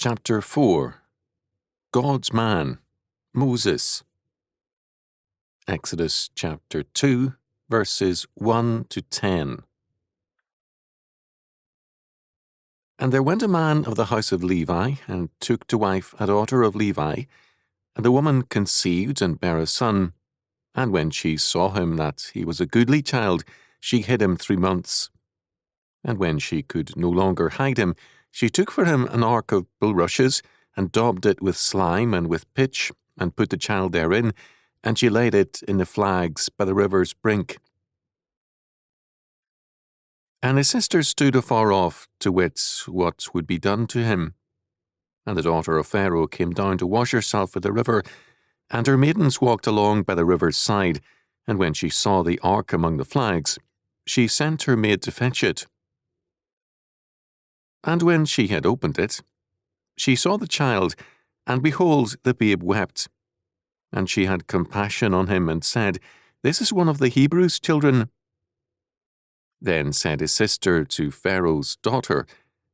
Chapter 4 God's Man, Moses. Exodus chapter 2, verses 1 to 10. And there went a man of the house of Levi, and took to wife a daughter of Levi. And the woman conceived and bare a son. And when she saw him that he was a goodly child, she hid him 3 months. And when she could no longer hide him, she took for him an ark of bulrushes, and daubed it with slime and with pitch, and put the child therein, and she laid it in the flags by the river's brink. And his sister stood afar off, to wit what would be done to him. And the daughter of Pharaoh came down to wash herself at the river, and her maidens walked along by the river's side, and when she saw the ark among the flags, she sent her maid to fetch it. And when she had opened it, she saw the child, and behold, the babe wept. And she had compassion on him, and said, This is one of the Hebrews' children. Then said his sister to Pharaoh's daughter,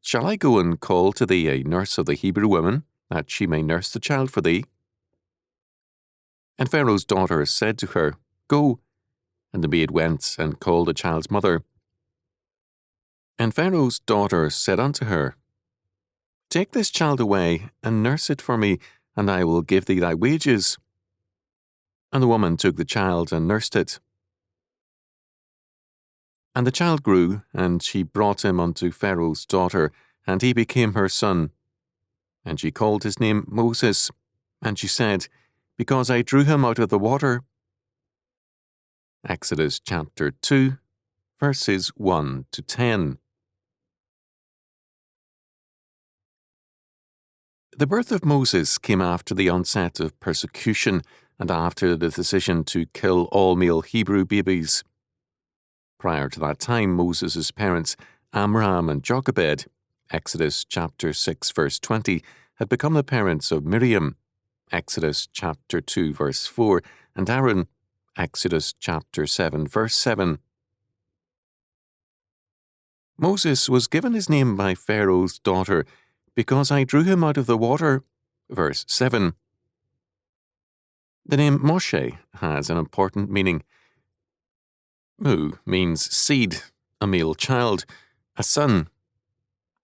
Shall I go and call to thee a nurse of the Hebrew women, that she may nurse the child for thee? And Pharaoh's daughter said to her, Go. And the maid went and called the child's mother. And Pharaoh's daughter said unto her, Take this child away, and nurse it for me, and I will give thee thy wages. And the woman took the child and nursed it. And the child grew, and she brought him unto Pharaoh's daughter, and he became her son. And she called his name Moses, and she said, Because I drew him out of the water. Exodus chapter 2, verses 1 to 10. The birth of Moses came after the onset of persecution and after the decision to kill all male Hebrew babies. Prior to that time, Moses' parents, Amram and Jochebed, Exodus chapter 6, verse 20, had become the parents of Miriam, Exodus chapter 2, verse 4, and Aaron, Exodus chapter 7, verse 7. Moses was given his name by Pharaoh's daughter, because I drew him out of the water, verse 7. The name Moshe has an important meaning. Mu means seed, a male child, a son.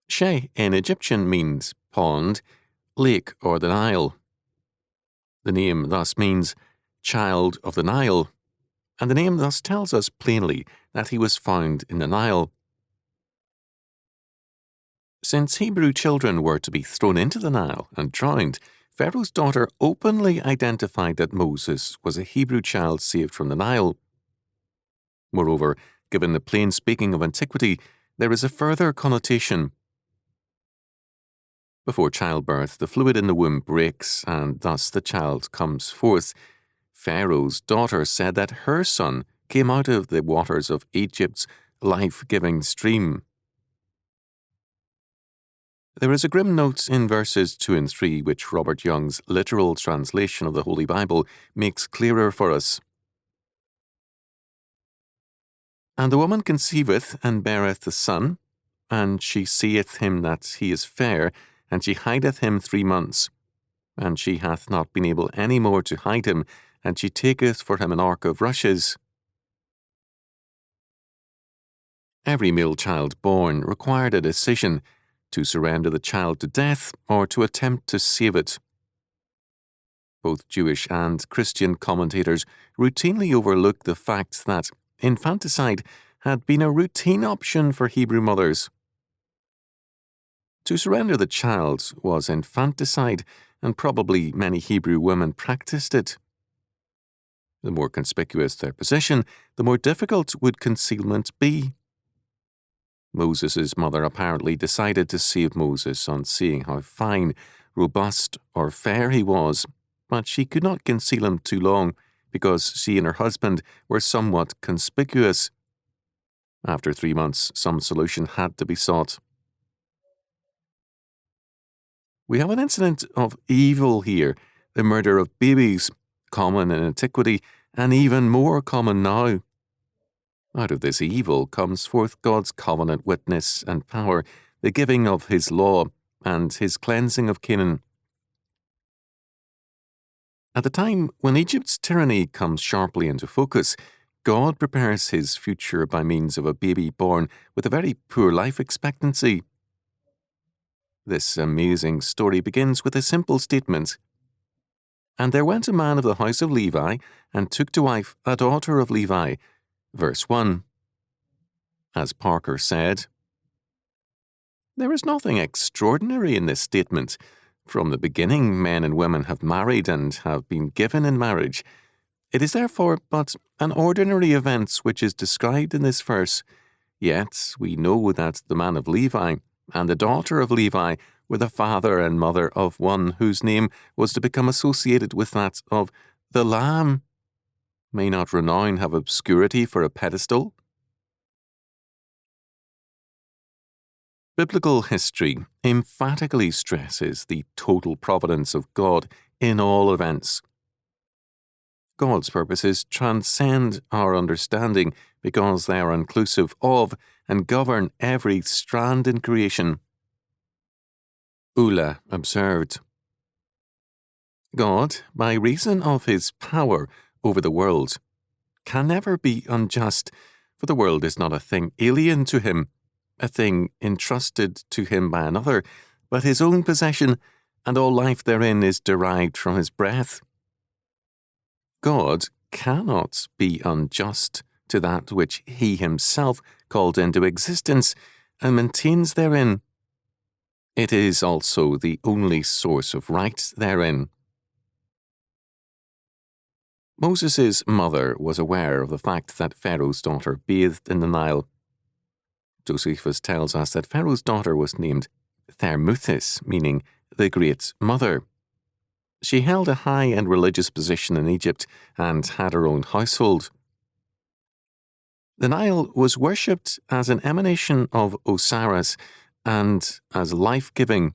She in Egyptian means pond, lake, or the Nile. The name thus means child of the Nile, and the name thus tells us plainly that he was found in the Nile. Since Hebrew children were to be thrown into the Nile and drowned, Pharaoh's daughter openly identified that Moses was a Hebrew child saved from the Nile. Moreover, given the plain speaking of antiquity, there is a further connotation. Before childbirth, the fluid in the womb breaks, and thus the child comes forth. Pharaoh's daughter said that her son came out of the waters of Egypt's life-giving stream. There is a grim note in verses 2 and 3 which Robert Young's literal translation of the Holy Bible makes clearer for us. And the woman conceiveth and beareth a son, and she seeth him that he is fair, and she hideth him 3 months. And she hath not been able any more to hide him, and she taketh for him an ark of rushes. Every male child born required a decision to surrender the child to death or to attempt to save it. Both Jewish and Christian commentators routinely overlook the fact that infanticide had been a routine option for Hebrew mothers. To surrender the child was infanticide, and probably many Hebrew women practiced it. The more conspicuous their position, the more difficult would concealment be. Moses' mother apparently decided to save Moses on seeing how fine, robust, or fair he was, but she could not conceal him too long, because she and her husband were somewhat conspicuous. After 3 months, some solution had to be sought. We have an incident of evil here, the murder of babies, common in antiquity, and even more common now. Out of this evil comes forth God's covenant witness and power, the giving of his law, and his cleansing of Canaan. At the time when Egypt's tyranny comes sharply into focus, God prepares his future by means of a baby born with a very poor life expectancy. This amazing story begins with a simple statement. And there went a man of the house of Levi, and took to wife a daughter of Levi. Verse 1. As Parker said, there is nothing extraordinary in this statement. From the beginning, men and women have married and have been given in marriage. It is therefore but an ordinary event which is described in this verse. Yet we know that the man of Levi and the daughter of Levi were the father and mother of one whose name was to become associated with that of the Lamb. May not renown have obscurity for a pedestal? Biblical history emphatically stresses the total providence of God in all events. God's purposes transcend our understanding because they are inclusive of and govern every strand in creation. Ulla observed, God, by reason of his power over the world, can never be unjust, for the world is not a thing alien to him, a thing entrusted to him by another, but his own possession, and all life therein is derived from his breath. God cannot be unjust to that which he himself called into existence and maintains therein. It is also the only source of right therein. Moses' mother was aware of the fact that Pharaoh's daughter bathed in the Nile. Josephus tells us that Pharaoh's daughter was named Thermuthis, meaning the Great Mother. She held a high and religious position in Egypt and had her own household. The Nile was worshipped as an emanation of Osiris and as life-giving.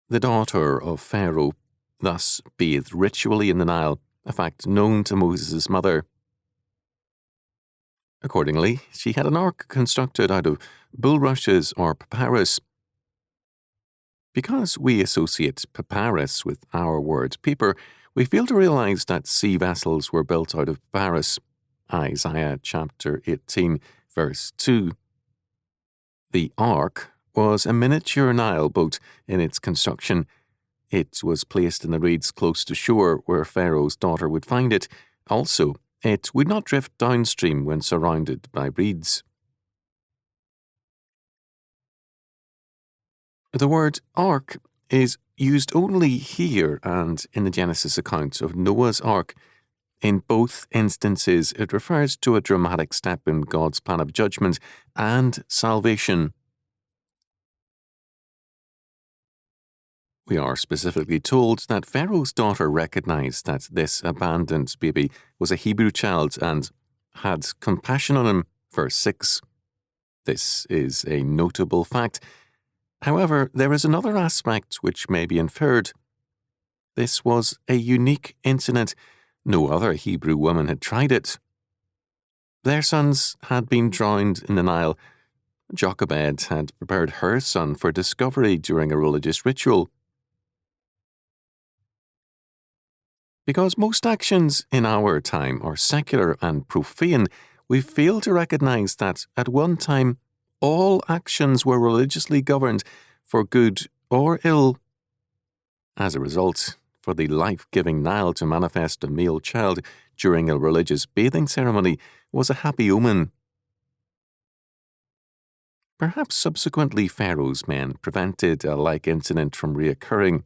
The daughter of Pharaoh thus bathed ritually in the Nile, a fact known to Moses' mother. Accordingly, she had an ark constructed out of bulrushes or papyrus. Because we associate papyrus with our word paper, we fail to realize that sea vessels were built out of papyrus. Isaiah chapter 18, verse 2. The ark was a miniature Nile boat in its construction. It was placed in the reeds close to shore where Pharaoh's daughter would find it. Also, it would not drift downstream when surrounded by reeds. The word ark is used only here and in the Genesis account of Noah's ark. In both instances, it refers to a dramatic step in God's plan of judgment and salvation. We are specifically told that Pharaoh's daughter recognized that this abandoned baby was a Hebrew child and had compassion on him, verse 6. This is a notable fact. However, there is another aspect which may be inferred. This was a unique incident. No other Hebrew woman had tried it. Their sons had been drowned in the Nile. Jochebed had prepared her son for discovery during a religious ritual. Because most actions in our time are secular and profane, we fail to recognize that at one time all actions were religiously governed for good or ill. As a result, for the life-giving Nile to manifest a male child during a religious bathing ceremony was a happy omen. Perhaps subsequently Pharaoh's men prevented a like incident from reoccurring.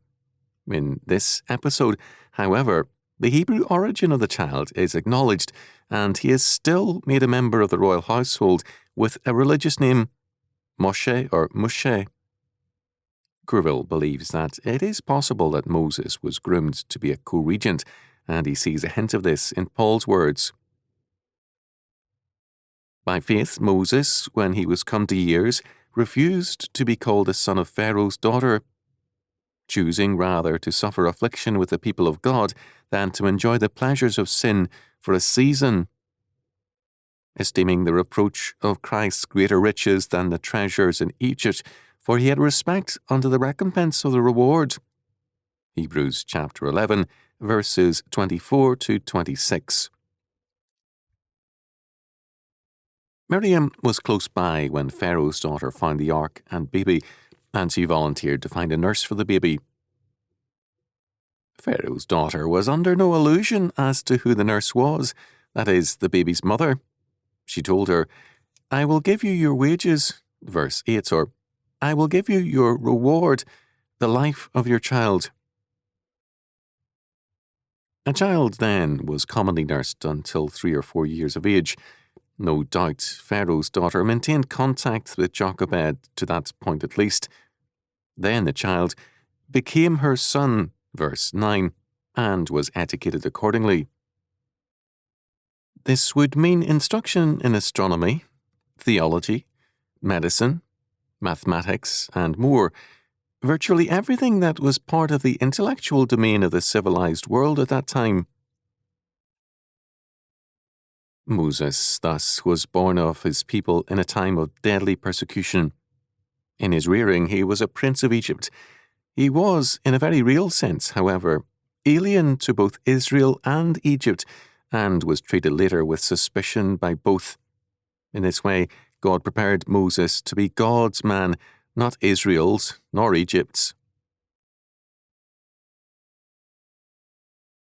In this episode, however, the Hebrew origin of the child is acknowledged, and he is still made a member of the royal household with a religious name, Moshe or Mushe. Greville believes that it is possible that Moses was groomed to be a co-regent, and he sees a hint of this in Paul's words. By faith, Moses, when he was come to years, refused to be called the son of Pharaoh's daughter, choosing rather to suffer affliction with the people of God than to enjoy the pleasures of sin for a season, esteeming the reproach of Christ greater riches than the treasures in Egypt, for he had respect unto the recompense of the reward. Hebrews chapter 11, verses 24 to 26. Miriam was close by when Pharaoh's daughter found the ark and baby, and she volunteered to find a nurse for the baby. Pharaoh's daughter was under no illusion as to who the nurse was, that is, the baby's mother. She told her, "I will give you your wages," verse 8, or "I will give you your reward, the life of your child." A child then was commonly nursed until 3 or 4 years of age. No doubt Pharaoh's daughter maintained contact with Jochebed to that point at least. Then the child became her son, verse 9, and was educated accordingly. This would mean instruction in astronomy, theology, medicine, mathematics, and more, virtually everything that was part of the intellectual domain of the civilized world at that time. Moses, thus, was born of his people in a time of deadly persecution. In his rearing, he was a prince of Egypt. He was, in a very real sense, however, alien to both Israel and Egypt, and was treated later with suspicion by both. In this way, God prepared Moses to be God's man, not Israel's nor Egypt's.